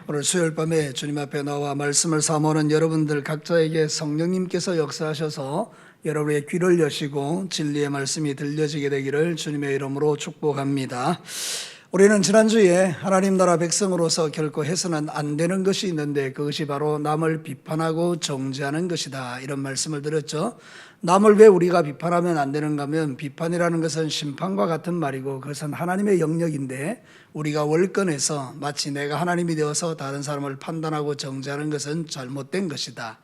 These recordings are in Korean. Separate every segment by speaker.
Speaker 1: 오늘 수요일 밤에 주님 앞에 나와 말씀을 사모하는 여러분들 각자에게 성령님께서 역사하셔서 여러분의 귀를 여시고 진리의 말씀이 들려지게 되기를 주님의 이름으로 축복합니다. 우리는 지난주에 하나님 나라 백성으로서 결코 해서는 안 되는 것이 있는데 그것이 바로 남을 비판하고 정죄하는 것이다, 이런 말씀을 드렸죠. 남을 왜 우리가 비판하면 안 되는가 하면, 비판이라는 것은 심판과 같은 말이고 그것은 하나님의 영역인데 우리가 월권해서 마치 내가 하나님이 되어서 다른 사람을 판단하고 정죄하는 것은 잘못된 것이다.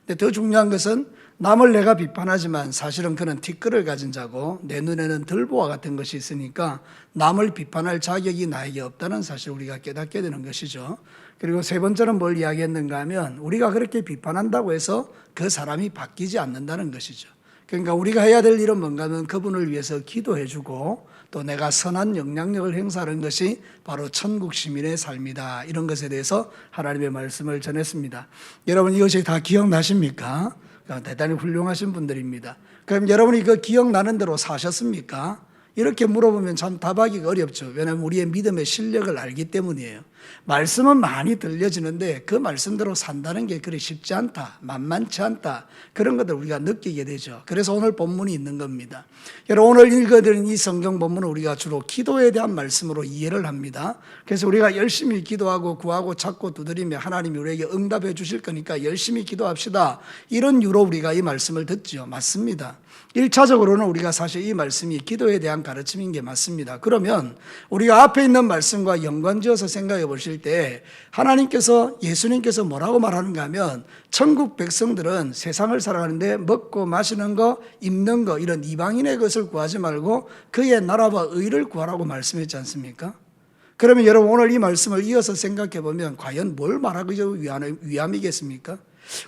Speaker 1: 근데 더 중요한 것은 남을 내가 비판하지만 사실은 그는 티끌을 가진 자고 내 눈에는 들보와 같은 것이 있으니까 남을 비판할 자격이 나에게 없다는 사실을 우리가 깨닫게 되는 것이죠. 그리고 세 번째는 뭘 이야기했는가 하면, 우리가 그렇게 비판한다고 해서 그 사람이 바뀌지 않는다는 것이죠. 그러니까 우리가 해야 될 일은 뭔가 하면 그분을 위해서 기도해주고 또 내가 선한 영향력을 행사하는 것이 바로 천국 시민의 삶이다, 이런 것에 대해서 하나님의 말씀을 전했습니다. 여러분, 이것이 다 기억나십니까? 대단히 훌륭하신 분들입니다. 그럼 여러분이 그 기억나는 대로 사셨습니까? 이렇게 물어보면 참 답하기가 어렵죠. 왜냐하면 우리의 믿음의 실력을 알기 때문이에요. 말씀은 많이 들려지는데 그 말씀대로 산다는 게 그리 쉽지 않다, 만만치 않다, 그런 것들 우리가 느끼게 되죠. 그래서 오늘 본문이 있는 겁니다. 여러분, 오늘 읽어드린 이 성경 본문은 우리가 주로 기도에 대한 말씀으로 이해를 합니다. 그래서 우리가 열심히 기도하고 구하고 찾고 두드리며 하나님이 우리에게 응답해 주실 거니까 열심히 기도합시다, 이런 이유로 우리가 이 말씀을 듣죠. 맞습니다. 1차적으로는 우리가 사실 이 말씀이 기도에 대한 가르침인 게 맞습니다. 그러면 우리가 앞에 있는 말씀과 연관지어서 생각해 보실 때 하나님께서, 예수님께서 뭐라고 말하는가 하면, 천국 백성들은 세상을 살아가는데 먹고 마시는 거, 입는 거, 이런 이방인의 것을 구하지 말고 그의 나라와 의를 구하라고 말씀했지 않습니까? 그러면 여러분, 오늘 이 말씀을 이어서 생각해 보면 과연 뭘 말하기 위함이겠습니까?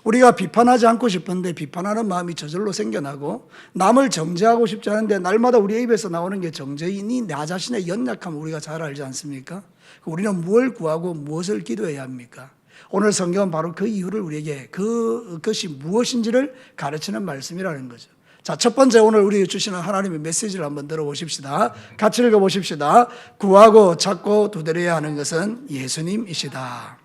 Speaker 1: 우리가 비판하지 않고 싶은데 비판하는 마음이 저절로 생겨나고, 남을 정죄하고 싶지 않은데 날마다 우리 입에서 나오는 게 정죄이니 나 자신의 연약함을 우리가 잘 알지 않습니까? 우리는 무엇을 구하고 무엇을 기도해야 합니까? 오늘 성경은 바로 그 이유를 우리에게, 그것이 무엇인지를 가르치는 말씀이라는 거죠. 자, 첫 번째, 오늘 우리에게 주시는 하나님의 메시지를 한번 들어보십시다. 같이 읽어보십시다. 구하고 찾고 두드려야 하는 것은 예수님이시다.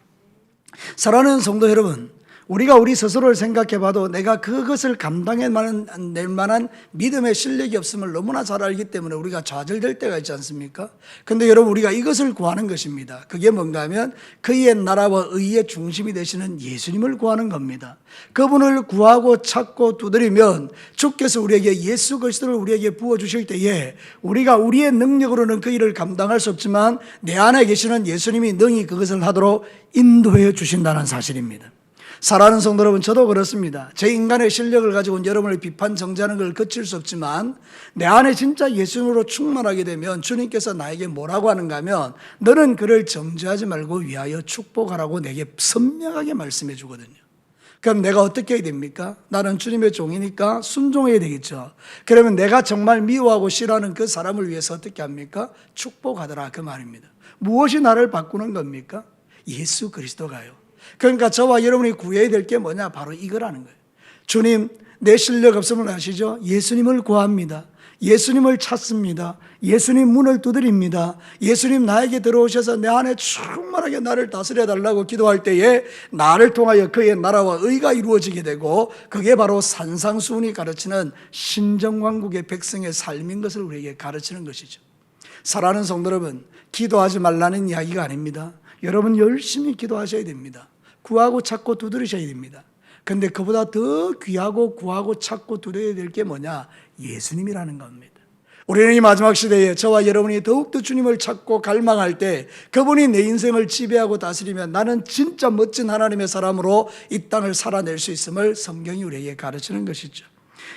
Speaker 1: 사랑하는 성도 여러분, 우리가 우리 스스로를 생각해 봐도 내가 그것을 감당해낼 만한 믿음의 실력이 없음을 너무나 잘 알기 때문에 우리가 좌절될 때가 있지 않습니까? 그런데 여러분, 우리가 이것을 구하는 것입니다. 그게 뭔가 하면 그의 나라와 의의 중심이 되시는 예수님을 구하는 겁니다. 그분을 구하고 찾고 두드리면 주께서 우리에게 예수 그리스도를 우리에게 부어주실 때에 우리가 우리의 능력으로는 그 일을 감당할 수 없지만 내 안에 계시는 예수님이 능히 그것을 하도록 인도해 주신다는 사실입니다. 사랑하는 성도 여러분, 저도 그렇습니다. 제 인간의 실력을 가지고는 여러분을 비판 정죄하는 걸 거칠 수 없지만 내 안에 진짜 예수님으로 충만하게 되면 주님께서 나에게 뭐라고 하는가 하면, 너는 그를 정죄하지 말고 위하여 축복하라고 내게 선명하게 말씀해 주거든요. 그럼 내가 어떻게 해야 됩니까? 나는 주님의 종이니까 순종해야 되겠죠. 그러면 내가 정말 미워하고 싫어하는 그 사람을 위해서 어떻게 합니까? 축복하더라, 그 말입니다. 무엇이 나를 바꾸는 겁니까? 예수 그리스도가요. 그러니까 저와 여러분이 구해야 될 게 뭐냐? 바로 이거라는 거예요. 주님, 내 실력 없음을 아시죠? 예수님을 구합니다. 예수님을 찾습니다. 예수님 문을 두드립니다. 예수님 나에게 들어오셔서 내 안에 충만하게 나를 다스려 달라고 기도할 때에 나를 통하여 그의 나라와 의가 이루어지게 되고, 그게 바로 산상수훈이 가르치는 신정왕국의 백성의 삶인 것을 우리에게 가르치는 것이죠. 사랑하는 성도 여러분, 기도하지 말라는 이야기가 아닙니다. 여러분, 열심히 기도하셔야 됩니다. 구하고 찾고 두드리셔야 됩니다. 그런데 그보다 더 귀하고 구하고 찾고 두드려야 될 게 뭐냐? 예수님이라는 겁니다. 우리는 이 마지막 시대에 저와 여러분이 더욱더 주님을 찾고 갈망할 때 그분이 내 인생을 지배하고 다스리면 나는 진짜 멋진 하나님의 사람으로 이 땅을 살아낼 수 있음을 성경이 우리에게 가르치는 것이죠.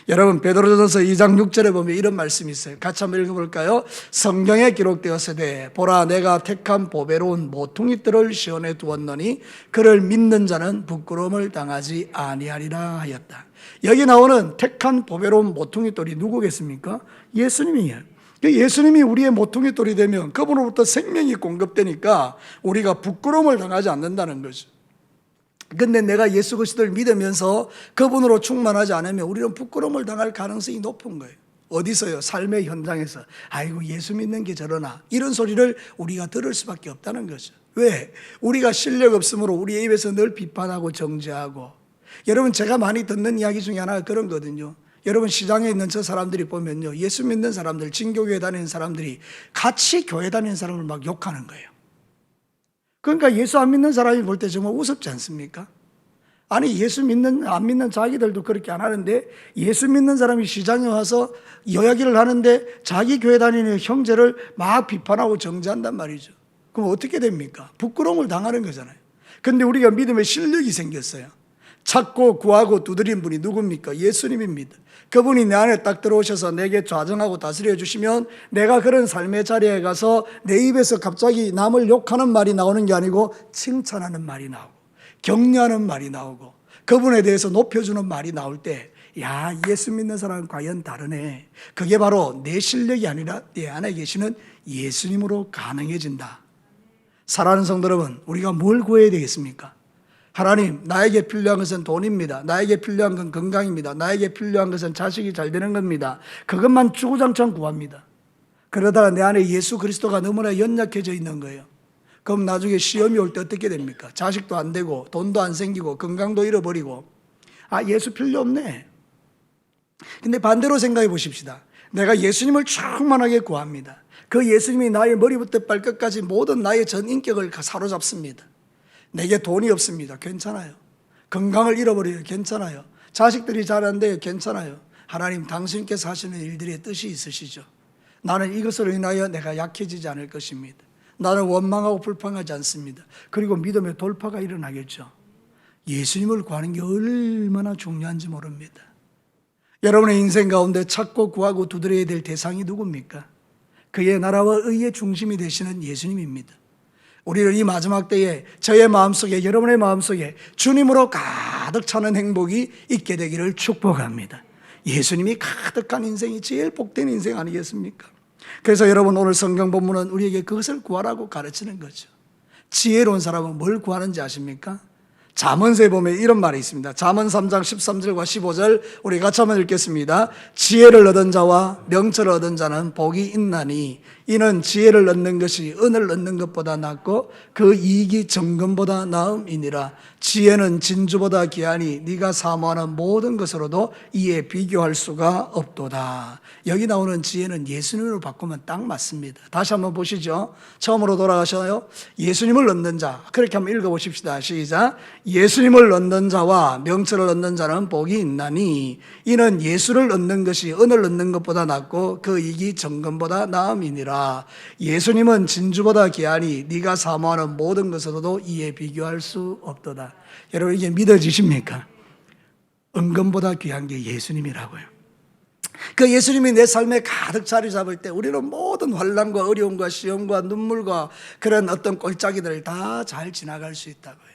Speaker 1: 여러분, 베드로전서 2장 6절에 보면 이런 말씀이 있어요. 같이 한번 읽어볼까요? 성경에 기록되었으되 보라, 내가 택한 보배로운 모퉁이들을 시온에 두었노니 그를 믿는 자는 부끄러움을 당하지 아니하리라 하였다. 여기 나오는 택한 보배로운 모퉁이돌이 누구겠습니까? 예수님이에요. 예수님이 우리의 모퉁이돌이 되면 그분으로부터 생명이 공급되니까 우리가 부끄러움을 당하지 않는다는 거죠. 근데 내가 예수 그리스도를 믿으면서 그분으로 충만하지 않으면 우리는 부끄러움을 당할 가능성이 높은 거예요. 어디서요? 삶의 현장에서. 아이고, 예수 믿는 게 저러나, 이런 소리를 우리가 들을 수밖에 없다는 거죠. 왜? 우리가 실력 없으므로 우리의 입에서 늘 비판하고 정죄하고. 여러분, 제가 많이 듣는 이야기 중에 하나가 그런 거거든요. 여러분, 시장에 있는 저 사람들이 보면요, 예수 믿는 사람들, 진교교회 다니는 사람들이 같이 교회 다니는 사람을 막 욕하는 거예요. 그러니까 예수 안 믿는 사람이 볼 때 정말 우습지 않습니까? 아니, 예수 믿는, 안 믿는 자기들도 그렇게 안 하는데, 예수 믿는 사람이 시장에 와서 이야기를 하는데 자기 교회 다니는 형제를 막 비판하고 정죄한단 말이죠. 그럼 어떻게 됩니까? 부끄러움을 당하는 거잖아요. 근데 우리가 믿음의 실력이 생겼어요. 찾고 구하고 두드린 분이 누굽니까? 예수님입니다. 그분이 내 안에 딱 들어오셔서 내게 좌정하고 다스려 주시면 내가 그런 삶의 자리에 가서 내 입에서 갑자기 남을 욕하는 말이 나오는 게 아니고 칭찬하는 말이 나오고 격려하는 말이 나오고 그분에 대해서 높여주는 말이 나올 때, 야, 예수 믿는 사람은 과연 다르네. 그게 바로 내 실력이 아니라 내 안에 계시는 예수님으로 가능해진다. 사랑하는 성도 여러분, 우리가 뭘 구해야 되겠습니까? 하나님, 나에게 필요한 것은 돈입니다. 나에게 필요한 건 건강입니다. 나에게 필요한 것은 자식이 잘 되는 겁니다. 그것만 주구장창 구합니다. 그러다가 내 안에 예수 그리스도가 너무나 연약해져 있는 거예요. 그럼 나중에 시험이 올 때 어떻게 됩니까? 자식도 안 되고 돈도 안 생기고 건강도 잃어버리고, 아, 예수 필요 없네. 근데 반대로 생각해 보십시다. 내가 예수님을 충만하게 구합니다. 그 예수님이 나의 머리부터 발끝까지 모든 나의 전 인격을 사로잡습니다. 내게 돈이 없습니다. 괜찮아요. 건강을 잃어버려요. 괜찮아요. 자식들이 잘 안 돼요. 괜찮아요. 하나님, 당신께서 하시는 일들의 뜻이 있으시죠. 나는 이것으로 인하여 내가 약해지지 않을 것입니다. 나는 원망하고 불평하지 않습니다. 그리고 믿음의 돌파가 일어나겠죠. 예수님을 구하는 게 얼마나 중요한지 모릅니다. 여러분의 인생 가운데 찾고 구하고 두드려야 될 대상이 누굽니까? 그의 나라와 의의 중심이 되시는 예수님입니다. 우리는 이 마지막 때에 저의 마음속에, 여러분의 마음속에 주님으로 가득 차는 행복이 있게 되기를 축복합니다. 예수님이 가득한 인생이 제일 복된 인생 아니겠습니까? 그래서 여러분, 오늘 성경 본문은 우리에게 그것을 구하라고 가르치는 거죠. 지혜로운 사람은 뭘 구하는지 아십니까? 잠언서에 보면 이런 말이 있습니다. 잠언 3장 13절과 15절 우리 같이 한번 읽겠습니다. 지혜를 얻은 자와 명철을 얻은 자는 복이 있나니 이는 지혜를 얻는 것이 은을 얻는 것보다 낫고 그 이익이 정금보다 나음이니라. 지혜는 진주보다 귀하니 네가 사모하는 모든 것으로도 이에 비교할 수가 없도다. 여기 나오는 지혜는 예수님으로 바꾸면 딱 맞습니다. 다시 한번 보시죠. 처음으로 돌아가셔요. 예수님을 얻는 자, 그렇게 한번 읽어보십시다. 시작. 예수님을 얻는 자와 명철을 얻는 자는 복이 있나니 이는 예수를 얻는 것이 은을 얻는 것보다 낫고 그 이익이 정금보다 나음이니라. 예수님은 진주보다 귀하니 네가 사모하는 모든 것으로도 이에 비교할 수 없도다. 여러분, 이게 믿어지십니까? 은금보다 귀한 게 예수님이라고요. 그 예수님이 내 삶에 가득 자리 잡을 때 우리는 모든 환난과 어려움과 시험과 눈물과 그런 어떤 꼴짜기들을 다 잘 지나갈 수 있다고요.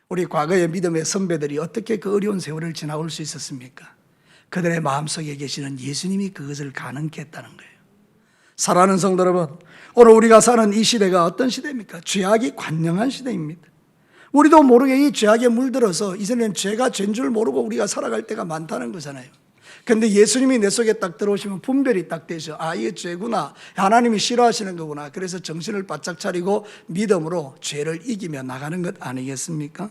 Speaker 1: 우리 과거의 믿음의 선배들이 어떻게 그 어려운 세월을 지나올 수 있었습니까? 그들의 마음속에 계시는 예수님이 그것을 가능케 했다는 거예요. 사랑하는 성도 여러분, 오늘 우리가 사는 이 시대가 어떤 시대입니까? 죄악이 관영한 시대입니다. 우리도 모르게 이 죄악에 물들어서 이제는 죄가 죄인 줄 모르고 우리가 살아갈 때가 많다는 거잖아요. 근데 예수님이 내 속에 딱 들어오시면 분별이 딱 되죠. 아, 이게 죄구나. 하나님이 싫어하시는 거구나. 그래서 정신을 바짝 차리고 믿음으로 죄를 이기며 나가는 것 아니겠습니까?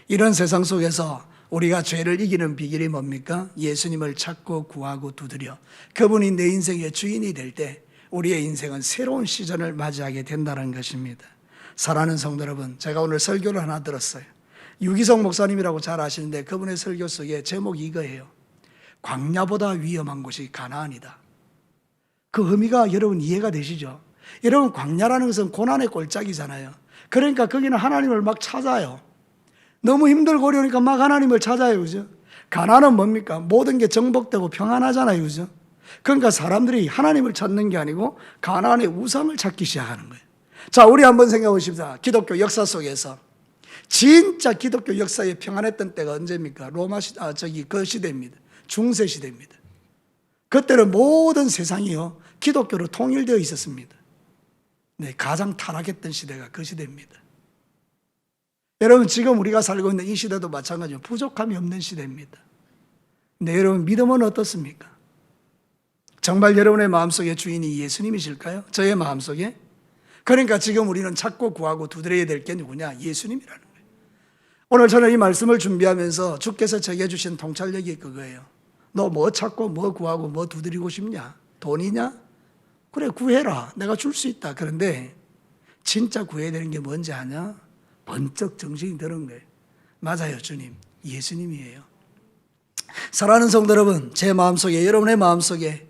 Speaker 1: 이런 세상 속에서 우리가 죄를 이기는 비결이 뭡니까? 예수님을 찾고 구하고 두드려 그분이 내 인생의 주인이 될 때 우리의 인생은 새로운 시즌을 맞이하게 된다는 것입니다. 사랑하는 성도 여러분, 제가 오늘 설교를 하나 들었어요. 유기성 목사님이라고 잘 아시는데 그분의 설교 속에 제목이 이거예요. 광야보다 위험한 곳이 가나안이다. 그 의미가 여러분 이해가 되시죠? 여러분, 광야라는 것은 고난의 꼴짝이잖아요. 그러니까 거기는 하나님을 막 찾아요. 너무 힘들고 어려우니까 막 하나님을 찾아요. 그죠? 가나안은 뭡니까? 모든 게 정복되고 평안하잖아요. 그죠? 그러니까 사람들이 하나님을 찾는 게 아니고 가나안의 우상을 찾기 시작하는 거예요. 자, 우리 한번 생각해 보십시다. 기독교 역사 속에서 진짜 기독교 역사에 평안했던 때가 언제입니까? 그 시대입니다. 중세 시대입니다. 그때는 모든 세상이요 기독교로 통일되어 있었습니다. 네, 가장 타락했던 시대가 그 시대입니다. 여러분, 지금 우리가 살고 있는 이 시대도 마찬가지로 부족함이 없는 시대입니다. 근데 여러분, 믿음은 어떻습니까? 정말 여러분의 마음속에 주인이 예수님이실까요? 저의 마음속에? 그러니까 지금 우리는 찾고 구하고 두드려야 될 게 누구냐? 예수님이라는 거예요. 오늘 저는 이 말씀을 준비하면서 주께서 제게 주신 통찰력이 그거예요. 너 뭐 찾고 뭐 구하고 뭐 두드리고 싶냐? 돈이냐? 그래, 구해라. 내가 줄 수 있다. 그런데 진짜 구해야 되는 게 뭔지 아냐? 번쩍 정신이 드는 거예요. 맞아요, 주님. 예수님이에요. 사랑하는 성도 여러분, 제 마음속에, 여러분의 마음속에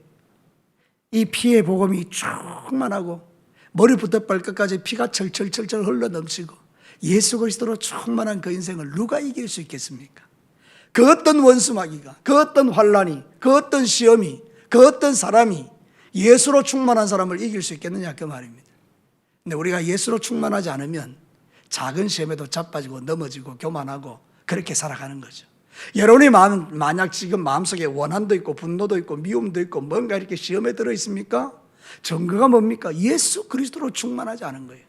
Speaker 1: 이 피의 복음이 충만하고 머리부터 발끝까지 피가 철철철철 흘러넘치고 예수 그리스도로 충만한 그 인생을 누가 이길 수 있겠습니까? 그 어떤 원수마귀가, 그 어떤 환란이, 그 어떤 시험이, 그 어떤 사람이 예수로 충만한 사람을 이길 수 있겠느냐, 그 말입니다. 근데 우리가 예수로 충만하지 않으면 작은 시험에도 자빠지고 넘어지고 교만하고 그렇게 살아가는 거죠. 여러분이 만약 지금 마음속에 원한도 있고 분노도 있고 미움도 있고 뭔가 이렇게 시험에 들어 있습니까? 증거가 뭡니까? 예수 그리스도로 충만하지 않은 거예요.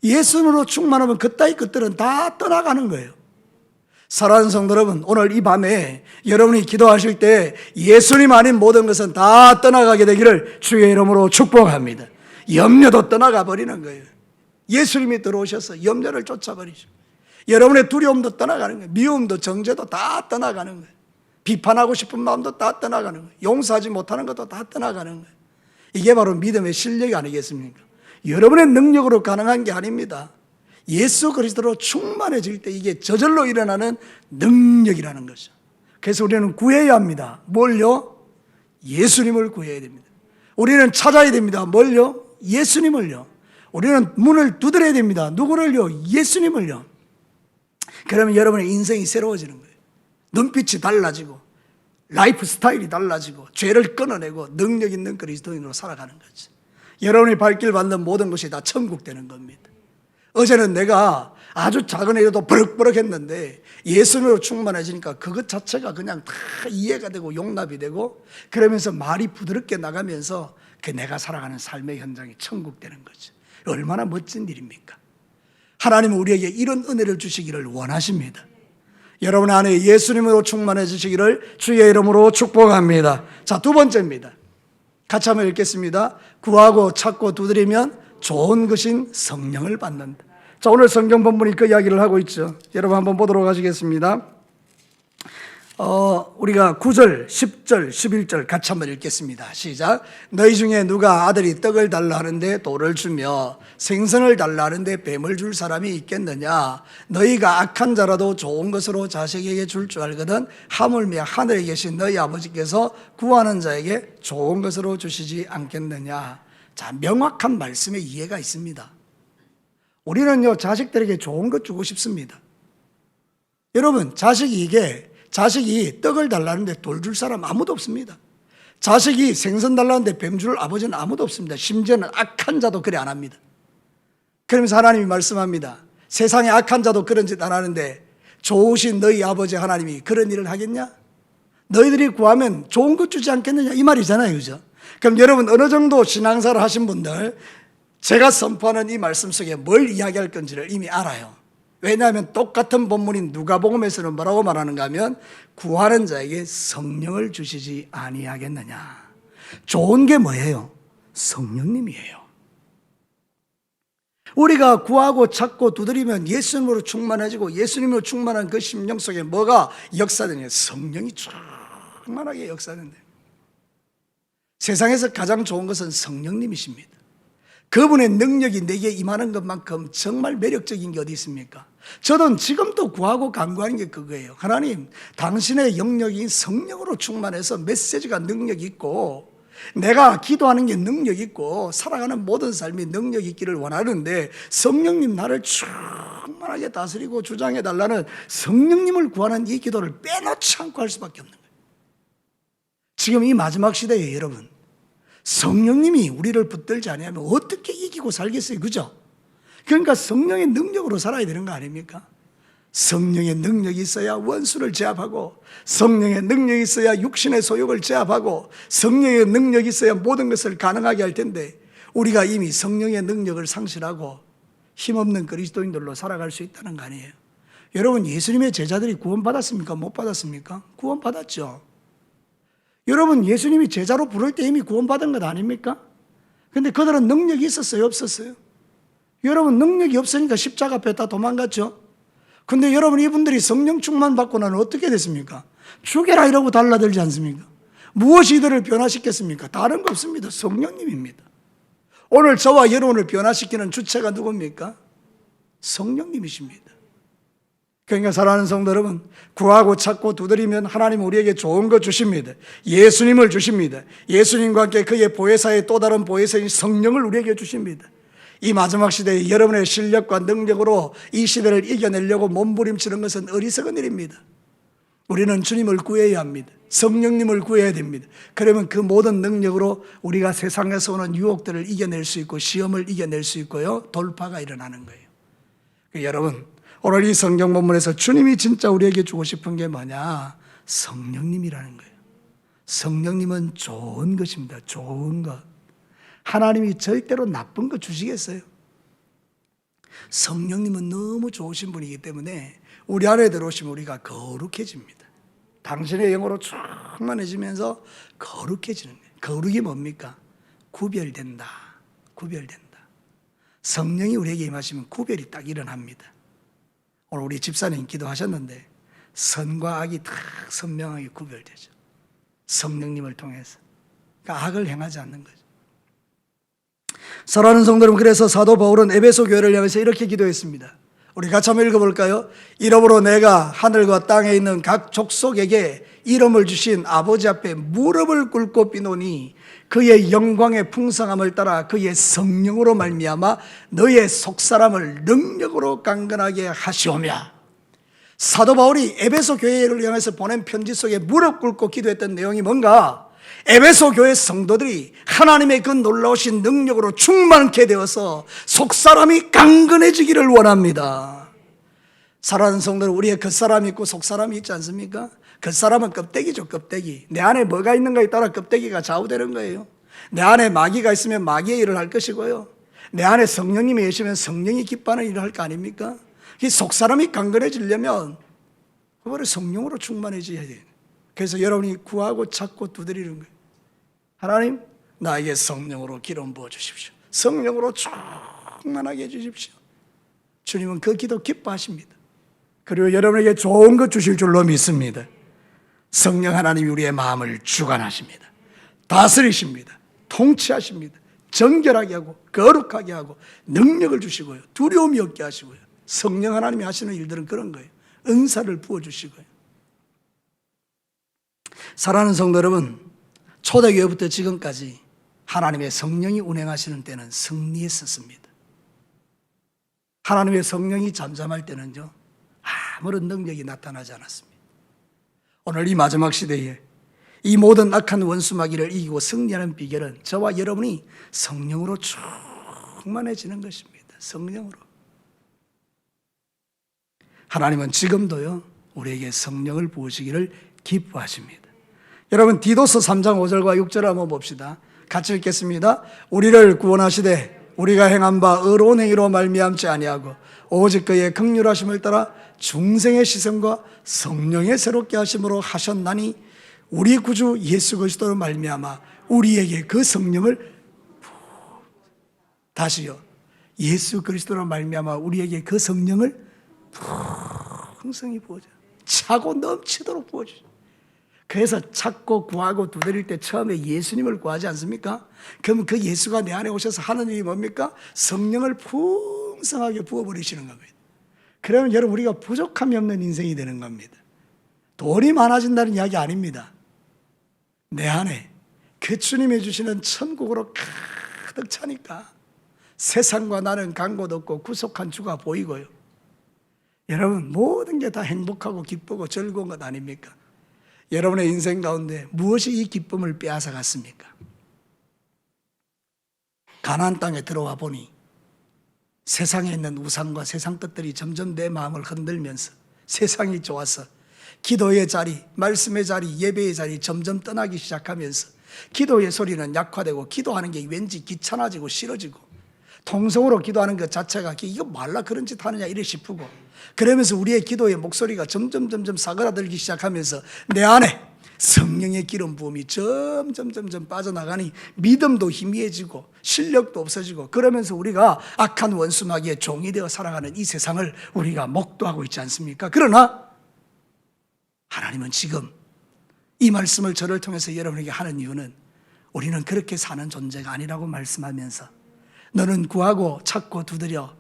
Speaker 1: 예수로 충만하면 그따위 것들은 다 떠나가는 거예요. 사랑하는 성도 여러분, 오늘 이 밤에 여러분이 기도하실 때 예수님 아닌 모든 것은 다 떠나가게 되기를 주의 이름으로 축복합니다. 염려도 떠나가 버리는 거예요. 예수님이 들어오셔서 염려를 쫓아버리시고 여러분의 두려움도 떠나가는 거예요. 미움도 정죄도 다 떠나가는 거예요. 비판하고 싶은 마음도 다 떠나가는 거예요. 용서하지 못하는 것도 다 떠나가는 거예요. 이게 바로 믿음의 실력이 아니겠습니까? 여러분의 능력으로 가능한 게 아닙니다. 예수 그리스도로 충만해질 때 이게 저절로 일어나는 능력이라는 거죠. 그래서 우리는 구해야 합니다. 뭘요? 예수님을 구해야 됩니다. 우리는 찾아야 됩니다. 뭘요? 예수님을요. 우리는 문을 두드려야 됩니다. 누구를요? 예수님을요. 그러면 여러분의 인생이 새로워지는 거예요. 눈빛이 달라지고 라이프 스타일이 달라지고 죄를 끊어내고 능력 있는 그리스도인으로 살아가는 거죠. 여러분이 발길 받는 모든 것이 다 천국 되는 겁니다. 어제는 내가 아주 작은 일에도 버럭버럭 했는데 예수님으로 충만해지니까 그것 자체가 그냥 다 이해가 되고 용납이 되고 그러면서 말이 부드럽게 나가면서 그 내가 살아가는 삶의 현장이 천국 되는 거죠. 얼마나 멋진 일입니까? 하나님은 우리에게 이런 은혜를 주시기를 원하십니다. 여러분 안에 예수님으로 충만해지시기를 주의 이름으로 축복합니다. 자, 두 번째입니다. 같이 한번 읽겠습니다. 구하고 찾고 두드리면 좋은 것인 성령을 받는다. 자, 오늘 성경 본문이 그 이야기를 하고 있죠. 여러분 한번 보도록 하시겠습니다. 우리가 9절, 10절, 11절 같이 한번 읽겠습니다. 시작. 너희 중에 누가 아들이 떡을 달라 하는데 돌을 주며 생선을 달라 하는데 뱀을 줄 사람이 있겠느냐? 너희가 악한 자라도 좋은 것으로 자식에게 줄 줄 알거든 하물며 하늘에 계신 너희 아버지께서 구하는 자에게 좋은 것으로 주시지 않겠느냐? 자, 명확한 말씀에 이해가 있습니다. 우리는요, 자식들에게 좋은 것 주고 싶습니다. 여러분, 자식이 떡을 달라는데 돌 줄 사람 아무도 없습니다. 자식이 생선 달라는데 뱀 줄 아버지는 아무도 없습니다. 심지어는 악한 자도 그래 안 합니다. 그러면서 하나님이 말씀합니다. 세상에 악한 자도 그런 짓 안 하는데 좋으신 너희 아버지 하나님이 그런 일을 하겠냐? 너희들이 구하면 좋은 것 주지 않겠느냐? 이 말이잖아요, 그죠? 그럼 여러분 어느 정도 신앙생활을 하신 분들 제가 선포하는 이 말씀 속에 뭘 이야기할 건지를 이미 알아요. 왜냐하면 똑같은 본문인 누가복음에서는 뭐라고 말하는가 하면 구하는 자에게 성령을 주시지 아니하겠느냐. 좋은 게 뭐예요? 성령님이에요. 우리가 구하고 찾고 두드리면 예수님으로 충만해지고 예수님으로 충만한 그 심령 속에 뭐가 역사되냐? 성령이 충만하게 역사된대요. 세상에서 가장 좋은 것은 성령님이십니다. 그분의 능력이 내게 임하는 것만큼 정말 매력적인 게 어디 있습니까? 저는 지금도 구하고 간구하는 게 그거예요. 하나님, 당신의 영역인 성령으로 충만해서 메시지가 능력이 있고 내가 기도하는 게 능력이 있고 살아가는 모든 삶이 능력이 있기를 원하는데 성령님 나를 충만하게 다스리고 주장해달라는 성령님을 구하는 이 기도를 빼놓지 않고 할 수밖에 없는 거예요. 지금 이 마지막 시대에 여러분, 성령님이 우리를 붙들지 아니하면 어떻게 이기고 살겠어요, 그죠? 그러니까 성령의 능력으로 살아야 되는 거 아닙니까? 성령의 능력이 있어야 원수를 제압하고 성령의 능력이 있어야 육신의 소욕을 제압하고 성령의 능력이 있어야 모든 것을 가능하게 할 텐데 우리가 이미 성령의 능력을 상실하고 힘없는 그리스도인들로 살아갈 수 있다는 거 아니에요? 여러분, 예수님의 제자들이 구원받았습니까? 못 받았습니까? 구원받았죠. 여러분, 예수님이 제자로 부를 때 이미 구원받은 것 아닙니까? 근데 그들은 능력이 있었어요, 없었어요? 여러분 능력이 없으니까 십자가 앞에 다 도망갔죠. 근데 여러분 이분들이 성령 충만 받고 나면 어떻게 됐습니까? 죽여라 이러고 달라들지 않습니까? 무엇이 이들을 변화시켰습니까? 다른 거 없습니다. 성령님입니다. 오늘 저와 여러분을 변화시키는 주체가 누굽니까? 성령님이십니다. 그러니까 사랑하는 성도 여러분, 구하고 찾고 두드리면 하나님 우리에게 좋은 거 주십니다. 예수님을 주십니다. 예수님과 함께 그의 보혜사의 또 다른 보혜사인 성령을 우리에게 주십니다. 이 마지막 시대에 여러분의 실력과 능력으로 이 시대를 이겨내려고 몸부림치는 것은 어리석은 일입니다. 우리는 주님을 구해야 합니다. 성령님을 구해야 됩니다. 그러면 그 모든 능력으로 우리가 세상에서 오는 유혹들을 이겨낼 수 있고 시험을 이겨낼 수 있고요, 돌파가 일어나는 거예요. 여러분, 오늘 이 성경 본문에서 주님이 진짜 우리에게 주고 싶은 게 뭐냐? 성령님이라는 거예요. 성령님은 좋은 것입니다. 좋은 것. 하나님이 절대로 나쁜 거 주시겠어요? 성령님은 너무 좋으신 분이기 때문에 우리 안에 들어오시면 우리가 거룩해집니다. 당신의 영으로 충만해지면서 거룩해지는 거예요. 거룩이 뭡니까? 구별된다. 구별된다. 성령이 우리에게 임하시면 구별이 딱 일어납니다. 오늘 우리 집사님 기도하셨는데 선과 악이 딱 선명하게 구별되죠. 성령님을 통해서. 그러니까 악을 행하지 않는 거죠. 사랑하는 성도 여러분, 그래서 사도 바울은 에베소 교회를 향해서 이렇게 기도했습니다. 우리 같이 한번 읽어볼까요? 이러므로 내가 하늘과 땅에 있는 각 족속에게 이름을 주신 아버지 앞에 무릎을 꿇고 비노니 그의 영광의 풍성함을 따라 그의 성령으로 말미암아 너의 속사람을 능력으로 강건하게 하시오며. 사도 바울이 에베소 교회를 향해서 보낸 편지 속에 무릎 꿇고 기도했던 내용이 뭔가? 에베소 교회 성도들이 하나님의 그 놀라우신 능력으로 충만케 되어서 속사람이 강건해지기를 원합니다. 사랑하는 성도들, 우리의 겉사람이 있고 속사람이 있지 않습니까? 겉사람은 껍데기죠. 껍데기. 내 안에 뭐가 있는가에 따라 껍데기가 좌우되는 거예요. 내 안에 마귀가 있으면 마귀의 일을 할 것이고요, 내 안에 성령님이 계시면 성령이 기뻐하는 일을 할 거 아닙니까? 이 속사람이 강건해지려면 그거를 성령으로 충만해져야 돼요. 그래서 여러분이 구하고 찾고 두드리는 거예요. 하나님, 나에게 성령으로 기름 부어 주십시오. 성령으로 충만하게 해주십시오. 주님은 그 기도 기뻐하십니다. 그리고 여러분에게 좋은 것 주실 줄로 믿습니다. 성령 하나님이 우리의 마음을 주관하십니다. 다스리십니다. 통치하십니다. 정결하게 하고 거룩하게 하고 능력을 주시고요, 두려움이 없게 하시고요. 성령 하나님이 하시는 일들은 그런 거예요. 은사를 부어주시고요. 사랑하는 성도 여러분, 초대교회부터 지금까지 하나님의 성령이 운행하시는 때는 승리했었습니다. 하나님의 성령이 잠잠할 때는요, 아무런 능력이 나타나지 않았습니다. 오늘 이 마지막 시대에 이 모든 악한 원수마귀를 이기고 승리하는 비결은 저와 여러분이 성령으로 충만해지는 것입니다. 성령으로. 하나님은 지금도요, 우리에게 성령을 부으시기를 기뻐하십니다. 여러분, 디도서 3장 5절과 6절을 한번 봅시다. 같이 읽겠습니다. 우리를 구원하시되 우리가 행한 바 의로운 행위로 말미암지 아니하고 오직 그의 긍휼하심을 따라 중생의 시선과 성령의 새롭게 하심으로 하셨나니 우리 구주 예수 그리스도로 말미암아 우리에게 그 성령을 다시요, 예수 그리스도로 말미암아 우리에게 그 성령을 풍성히 부어줘. 차고 넘치도록 부어주죠. 그래서 찾고 구하고 두드릴 때 처음에 예수님을 구하지 않습니까? 그럼 그 예수가 내 안에 오셔서 하는 일이 뭡니까? 성령을 풍성하게 부어버리시는 겁니다. 그러면 여러분, 우리가 부족함이 없는 인생이 되는 겁니다. 돈이 많아진다는 이야기 아닙니다. 내 안에 그 주님이 주시는 천국으로 가득 차니까 세상과 나는 간 곳 없고 구속한 주가 보이고요. 여러분, 모든 게 다 행복하고 기쁘고 즐거운 것 아닙니까? 여러분의 인생 가운데 무엇이 이 기쁨을 빼앗아 갔습니까? 가나안 땅에 들어와 보니 세상에 있는 우상과 세상 것들이 점점 내 마음을 흔들면서 세상이 좋아서 기도의 자리, 말씀의 자리, 예배의 자리 점점 떠나기 시작하면서 기도의 소리는 약화되고 기도하는 게 왠지 귀찮아지고 싫어지고 통성으로 기도하는 것 자체가 이거 말라 그런 짓 하느냐 이래 싶고, 그러면서 우리의 기도의 목소리가 점점 사그라들기 시작하면서 내 안에 성령의 기름 부음이 점점 빠져나가니 믿음도 희미해지고 실력도 없어지고, 그러면서 우리가 악한 원수 마귀의 종이 되어 살아가는 이 세상을 우리가 목도하고 있지 않습니까? 그러나 하나님은 지금 이 말씀을 저를 통해서 여러분에게 하는 이유는 우리는 그렇게 사는 존재가 아니라고 말씀하면서, 너는 구하고 찾고 두드려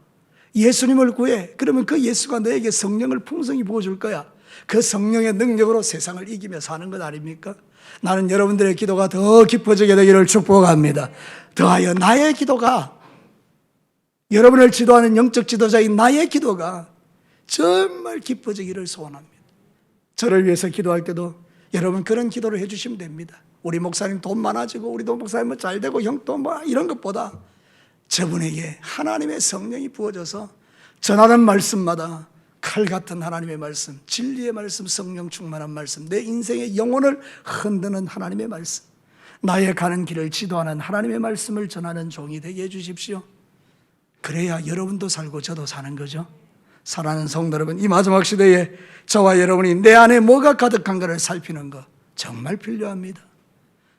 Speaker 1: 예수님을 구해. 그러면 그 예수가 너에게 성령을 풍성히 부어줄 거야. 그 성령의 능력으로 세상을 이기며 사는 것 아닙니까? 나는 여러분들의 기도가 더 깊어지게 되기를 축복합니다. 더하여 나의 기도가, 여러분을 지도하는 영적 지도자인 나의 기도가 정말 깊어지기를 소원합니다. 저를 위해서 기도할 때도 여러분 그런 기도를 해주시면 됩니다. 우리 목사님 돈 많아지고, 우리 목사님 잘 되고, 형도 이런 것보다 저분에게 하나님의 성령이 부어져서 전하는 말씀마다 칼 같은 하나님의 말씀, 진리의 말씀, 성령 충만한 말씀, 내 인생의 영혼을 흔드는 하나님의 말씀, 나의 가는 길을 지도하는 하나님의 말씀을 전하는 종이 되게 해주십시오. 그래야 여러분도 살고 저도 사는 거죠. 사랑하는 성도 여러분, 이 마지막 시대에 저와 여러분이 내 안에 뭐가 가득한가를 살피는 것 정말 필요합니다.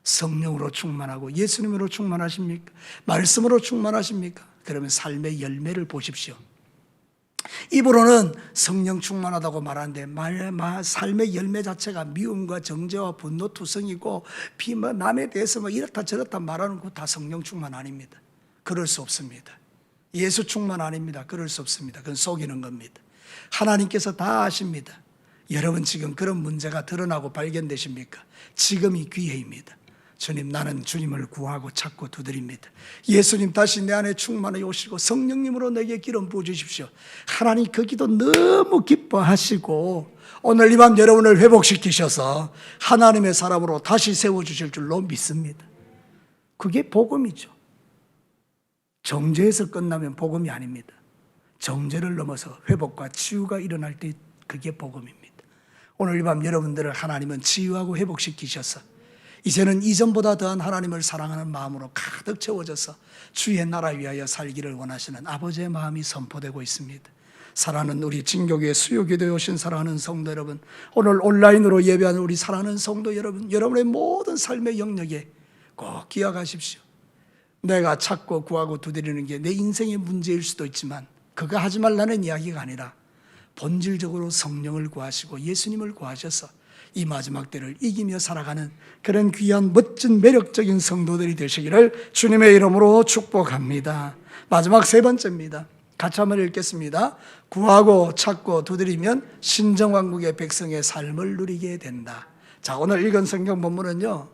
Speaker 1: 성령으로 충만하고 예수님으로 충만하십니까? 말씀으로 충만하십니까? 그러면 삶의 열매를 보십시오. 입으로는 성령 충만하다고 말하는데 삶의 열매 자체가 미움과 정죄와 분노 투성이고, 남에 대해서 이렇다 저렇다 말하는 거 다 성령 충만 아닙니다. 그럴 수 없습니다. 예수 충만 아닙니다. 그럴 수 없습니다. 그건 속이는 겁니다. 하나님께서 다 아십니다. 여러분 지금 그런 문제가 드러나고 발견되십니까? 지금이 기회입니다. 주님, 나는 주님을 구하고 찾고 두드립니다. 예수님 다시 내 안에 충만해 오시고 성령님으로 내게 기름 부어주십시오. 하나님 그 기도 너무 기뻐하시고 오늘 이 밤 여러분을 회복시키셔서 하나님의 사람으로 다시 세워주실 줄로 믿습니다. 그게 복음이죠. 정죄에서 끝나면 복음이 아닙니다. 정죄를 넘어서 회복과 치유가 일어날 때 그게 복음입니다. 오늘 이 밤 여러분들을 하나님은 치유하고 회복시키셔서 이제는 이전보다 더한 하나님을 사랑하는 마음으로 가득 채워져서 주의 나라 위하여 살기를 원하시는 아버지의 마음이 선포되고 있습니다. 사랑하는 우리 진교교회 수요기도에 오신 사랑하는 성도 여러분, 오늘 온라인으로 예배하는 우리 사랑하는 성도 여러분, 여러분의 모든 삶의 영역에 꼭 기억하십시오. 내가 찾고 구하고 두드리는 게 내 인생의 문제일 수도 있지만 그거 하지 말라는 이야기가 아니라 본질적으로 성령을 구하시고 예수님을 구하셔서 이 마지막 때를 이기며 살아가는 그런 귀한 멋진 매력적인 성도들이 되시기를 주님의 이름으로 축복합니다. 마지막 세 번째입니다. 같이 한번 읽겠습니다. 구하고 찾고 두드리면 신정왕국의 백성의 삶을 누리게 된다. 자, 오늘 읽은 성경 본문은요,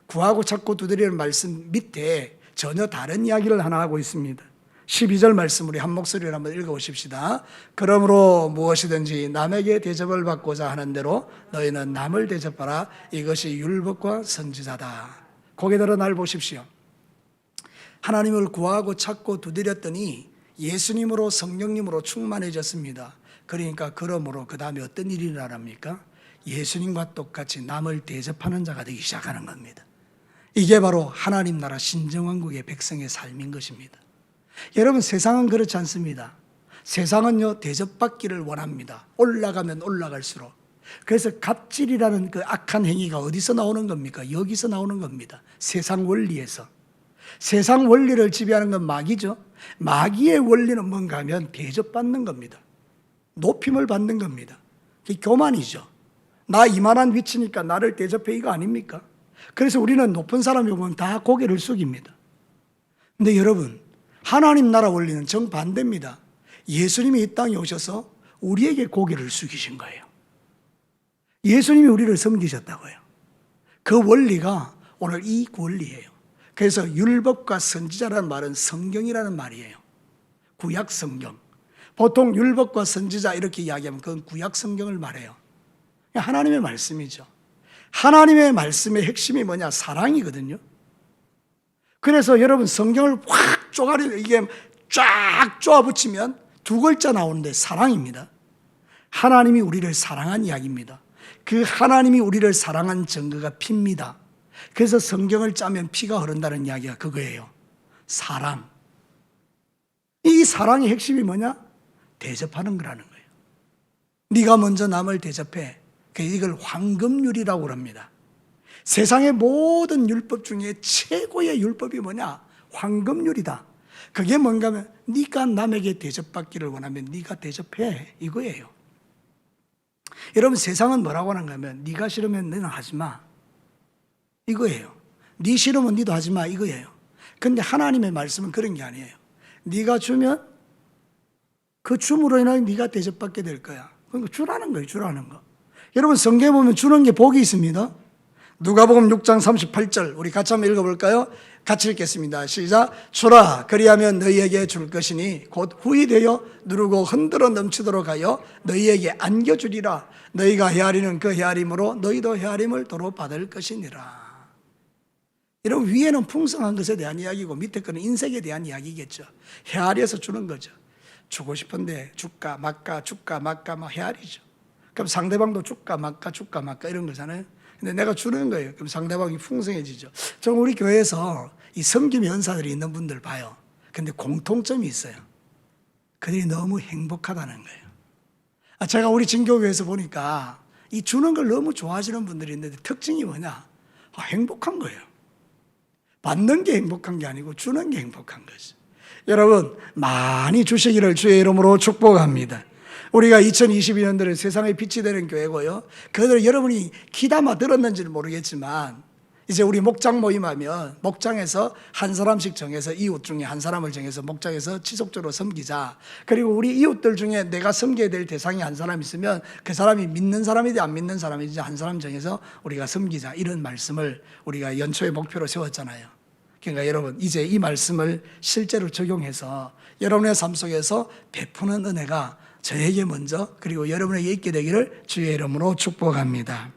Speaker 1: 구하고 찾고 두드리는 말씀 밑에 전혀 다른 이야기를 하나 하고 있습니다. 12절 말씀 우리 한 목소리로 한번 읽어보십시다. 그러므로 무엇이든지 남에게 대접을 받고자 하는 대로 너희는 남을 대접하라. 이것이 율법과 선지자다. 고개 들어 날 보십시오. 하나님을 구하고 찾고 두드렸더니 예수님으로 성령님으로 충만해졌습니다. 그러니까 그러므로 그 다음에 어떤 일이 일어납니까? 예수님과 똑같이 남을 대접하는 자가 되기 시작하는 겁니다. 이게 바로 하나님 나라 신정왕국의 백성의 삶인 것입니다. 여러분, 세상은 그렇지 않습니다. 세상은요, 대접받기를 원합니다. 올라가면 올라갈수록. 그래서 갑질이라는 그 악한 행위가 어디서 나오는 겁니까? 여기서 나오는 겁니다. 세상 원리에서. 세상 원리를 지배하는 건 마귀죠. 마귀의 원리는 뭔가 하면 대접받는 겁니다. 높임을 받는 겁니다. 그게 교만이죠. 나 이만한 위치니까 나를 대접해, 이거 아닙니까? 그래서 우리는 높은 사람이 오면 다 고개를 숙입니다. 근데 여러분, 하나님 나라 원리는 정반대입니다. 예수님이 이 땅에 오셔서 우리에게 고개를 숙이신 거예요. 예수님이 우리를 섬기셨다고요. 그 원리가 오늘 이 원리예요. 그래서 율법과 선지자라는 말은 성경이라는 말이에요. 구약 성경. 보통 율법과 선지자 이렇게 이야기하면 그건 구약 성경을 말해요. 하나님의 말씀이죠. 하나님의 말씀의 핵심이 뭐냐? 사랑이거든요. 그래서 여러분, 성경을 확 이게 쫙 쪼아붙이면 두 글자 나오는데 사랑입니다. 하나님이 우리를 사랑한 이야기입니다. 그 하나님이 우리를 사랑한 증거가 피입니다. 그래서 성경을 짜면 피가 흐른다는 이야기가 그거예요. 사랑. 이 사랑의 핵심이 뭐냐? 대접하는 거라는 거예요. 네가 먼저 남을 대접해. 이걸 황금률이라고 합니다. 세상의 모든 율법 중에 최고의 율법이 뭐냐? 황금률이다. 그게 뭔가 하면 네가 남에게 대접받기를 원하면 네가 대접해, 이거예요. 여러분, 세상은 뭐라고 하는가 하면 네가 싫으면 너는 하지 마, 이거예요. 네 싫으면 네도 하지 마, 이거예요. 근데 하나님의 말씀은 그런 게 아니에요. 네가 주면 그 줌으로 인하여 네가 대접받게 될 거야. 그러니까 주라는 거예요, 주라는 거. 여러분, 성경에 보면 주는 게 복이 있습니다. 누가복음 6장 38절 우리 같이 한번 읽어볼까요? 같이 읽겠습니다. 시작. 주라, 그리하면 너희에게 줄 것이니 곧 후히 되어 누르고 흔들어 넘치도록 하여 너희에게 안겨주리라. 너희가 헤아리는 그 헤아림으로 너희도 헤아림을 도로 받을 것이니라. 여러분, 위에는 풍성한 것에 대한 이야기고 밑에 거는 인색에 대한 이야기겠죠. 헤아려서 주는 거죠. 주고 싶은데 줄까 말까 줄까 말까 막 헤아리죠. 그럼 상대방도 줄까 말까 줄까 말까 이런 거잖아요. 근데 내가 주는 거예요. 그럼 상대방이 풍성해지죠. 저는 우리 교회에서 이 섬김 연사들이 있는 분들 봐요. 근데 공통점이 있어요. 그들이 너무 행복하다는 거예요. 제가 우리 진교교회에서 보니까 이 주는 걸 너무 좋아하시는 분들이 있는데 특징이 뭐냐? 행복한 거예요. 받는 게 행복한 게 아니고 주는 게 행복한 거죠. 여러분, 많이 주시기를 주의 이름으로 축복합니다. 우리가 2022년도는 세상의 빛이 되는 교회고요. 그들 여러분이 귀담아 들었는지는 모르겠지만 이제 우리 목장 모임하면 목장에서 한 사람씩 정해서 이웃 중에 한 사람을 정해서 목장에서 지속적으로 섬기자. 그리고 우리 이웃들 중에 내가 섬겨야 될 대상이 한 사람 있으면 그 사람이 믿는 사람이지 안 믿는 사람이지 한 사람 정해서 우리가 섬기자. 이런 말씀을 우리가 연초의 목표로 세웠잖아요. 그러니까 여러분, 이제 이 말씀을 실제로 적용해서 여러분의 삶 속에서 베푸는 은혜가 저에게 먼저 그리고 여러분에게 있게 되기를 주의 이름으로 축복합니다.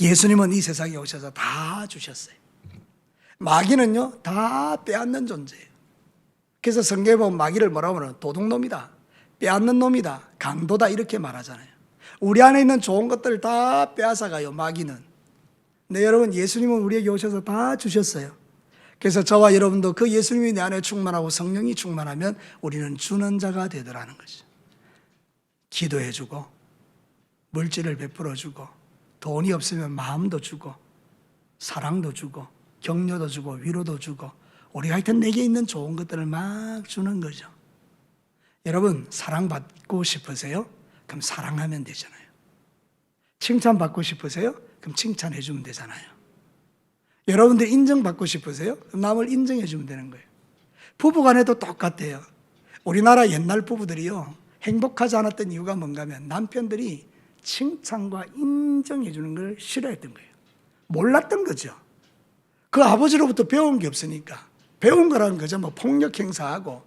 Speaker 1: 예수님은 이 세상에 오셔서 다 주셨어요. 마귀는요, 다 빼앗는 존재예요. 그래서 성경에 보면 마귀를 뭐라고 하면 도둑놈이다, 빼앗는 놈이다, 강도다 이렇게 말하잖아요. 우리 안에 있는 좋은 것들을 다 빼앗아가요, 마귀는. 근데 여러분, 예수님은 우리에게 오셔서 다 주셨어요. 그래서 저와 여러분도 그 예수님이 내 안에 충만하고 성령이 충만하면 우리는 주는 자가 되더라는 것이죠. 기도해주고 물질을 베풀어주고 돈이 없으면 마음도 주고 사랑도 주고 격려도 주고 위로도 주고 우리가 하여튼 내게 있는 좋은 것들을 막 주는 거죠. 여러분, 사랑받고 싶으세요? 그럼 사랑하면 되잖아요. 칭찬받고 싶으세요? 그럼 칭찬해 주면 되잖아요. 여러분들 인정받고 싶으세요? 그럼 남을 인정해 주면 되는 거예요. 부부간에도 똑같아요. 우리나라 옛날 부부들이요, 행복하지 않았던 이유가 뭔가 하면 남편들이 칭찬과 인정해 주는 걸 싫어했던 거예요. 몰랐던 거죠. 그 아버지로부터 배운 게 없으니까. 배운 거라는 거죠. 뭐 폭력 행사하고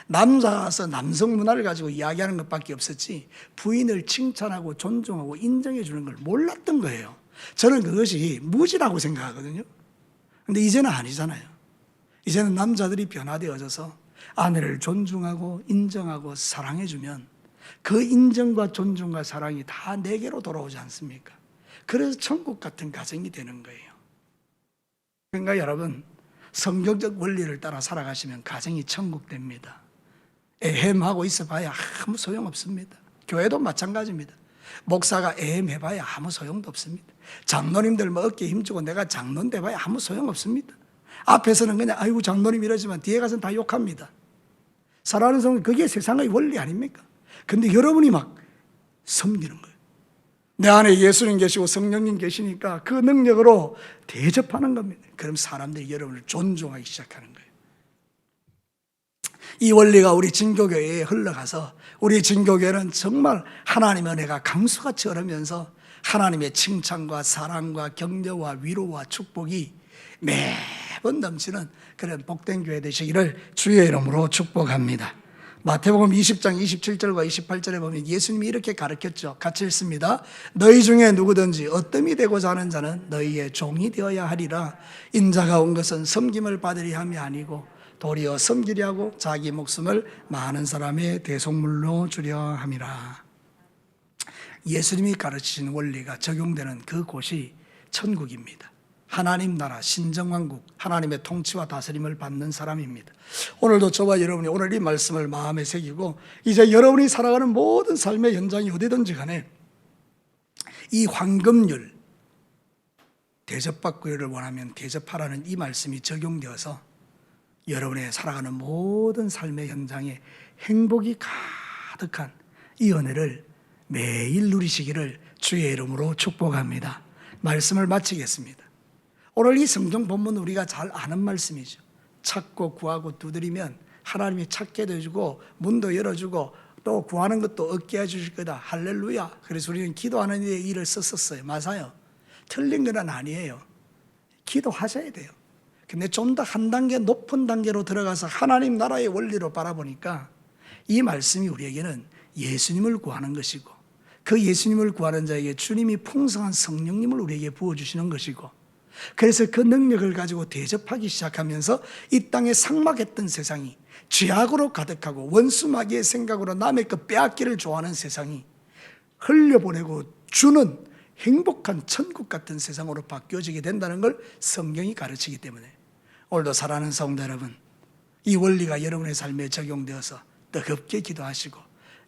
Speaker 1: 남자서 남성 문화를 가지고 이야기하는 것밖에 없었지 부인을 칭찬하고 존중하고 인정해 주는 걸 몰랐던 거예요. 저는 그것이 무지라고 생각하거든요. 근데 이제는 아니잖아요. 이제는 남자들이 변화되어져서 아내를 존중하고 인정하고 사랑해주면 그 인정과 존중과 사랑이 다 내게로 돌아오지 않습니까? 그래서 천국 같은 가정이 되는 거예요. 그러니까 여러분, 성경적 원리를 따라 살아가시면 가정이 천국 됩니다. 애헴하고 있어봐야 아무 소용없습니다. 교회도 마찬가지입니다. 목사가 애헴해봐야 아무 소용도 없습니다. 장로님들 뭐 어깨에 힘주고 내가 장로인 돼봐야 아무 소용없습니다. 앞에서는 그냥 아이고 장로님 이러지만 뒤에 가서는 다 욕합니다. 사랑하는 성도, 그게 세상의 원리 아닙니까? 근데 여러분이 막 섬기는 거예요. 내 안에 예수님 계시고 성령님 계시니까 그 능력으로 대접하는 겁니다. 그럼 사람들이 여러분을 존중하기 시작하는 거예요. 이 원리가 우리 진교교회에 흘러가서 우리 진교교회는 정말 하나님의 은혜가 강수같이 흐르면서 하나님의 칭찬과 사랑과 격려와 위로와 축복이 매번 넘치는 그런 복된 교회 되시기를 주의 이름으로 축복합니다. 마태복음 20장 27절과 28절에 보면 예수님이 이렇게 가르쳤죠. 같이 읽습니다. 너희 중에 누구든지 어뜸이 되고자 하는 자는 너희의 종이 되어야 하리라. 인자가 온 것은 섬김을 받으려 함이 아니고 도리어 섬기려 하고 자기 목숨을 많은 사람의 대속물로 주려 함이라. 예수님이 가르치신 원리가 적용되는 그곳이 천국입니다. 하나님 나라, 신정왕국, 하나님의 통치와 다스림을 받는 사람입니다. 오늘도 저와 여러분이 오늘 이 말씀을 마음에 새기고 이제 여러분이 살아가는 모든 삶의 현장이 어디든지 간에 이 황금률, 대접받기를 원하면 대접하라는 이 말씀이 적용되어서 여러분의 살아가는 모든 삶의 현장에 행복이 가득한 이 은혜를 매일 누리시기를 주의 이름으로 축복합니다. 말씀을 마치겠습니다. 오늘 이 성경 본문 우리가 잘 아는 말씀이죠. 찾고 구하고 두드리면 하나님이 찾게 해주고 문도 열어주고 또 구하는 것도 얻게 해주실 거다. 할렐루야. 그래서 우리는 기도하는 데 일을 썼었어요. 맞아요. 틀린 건 아니에요. 기도하셔야 돼요. 근데 좀 더 한 단계 높은 단계로 들어가서 하나님 나라의 원리로 바라보니까 이 말씀이 우리에게는 예수님을 구하는 것이고 그 예수님을 구하는 자에게 주님이 풍성한 성령님을 우리에게 부어주시는 것이고 그래서 그 능력을 가지고 대접하기 시작하면서 이 땅에 삭막했던 세상이 죄악으로 가득하고 원수마귀의 생각으로 남의 것 빼앗기를 좋아하는 세상이 흘려보내고 주는 행복한 천국 같은 세상으로 바뀌어지게 된다는 걸 성경이 가르치기 때문에 오늘도 사랑하는 성도 여러분, 이 원리가 여러분의 삶에 적용되어서 뜨겁게 기도하시고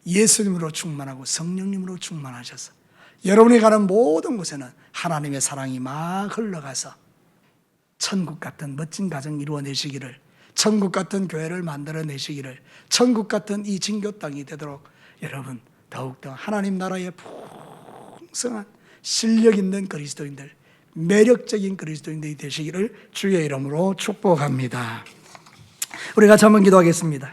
Speaker 1: 예수님으로 충만하고 성령님으로 충만하셔서 여러분이 가는 모든 곳에는 하나님의 사랑이 막 흘러가서 천국 같은 멋진 가정 이루어내시기를, 천국 같은 교회를 만들어내시기를, 천국 같은 이 진교 땅이 되도록 여러분 더욱더 하나님 나라의 풍성한 실력 있는 그리스도인들, 매력적인 그리스도인들이 되시기를 주의 이름으로 축복합니다. 우리가 한번 기도하겠습니다.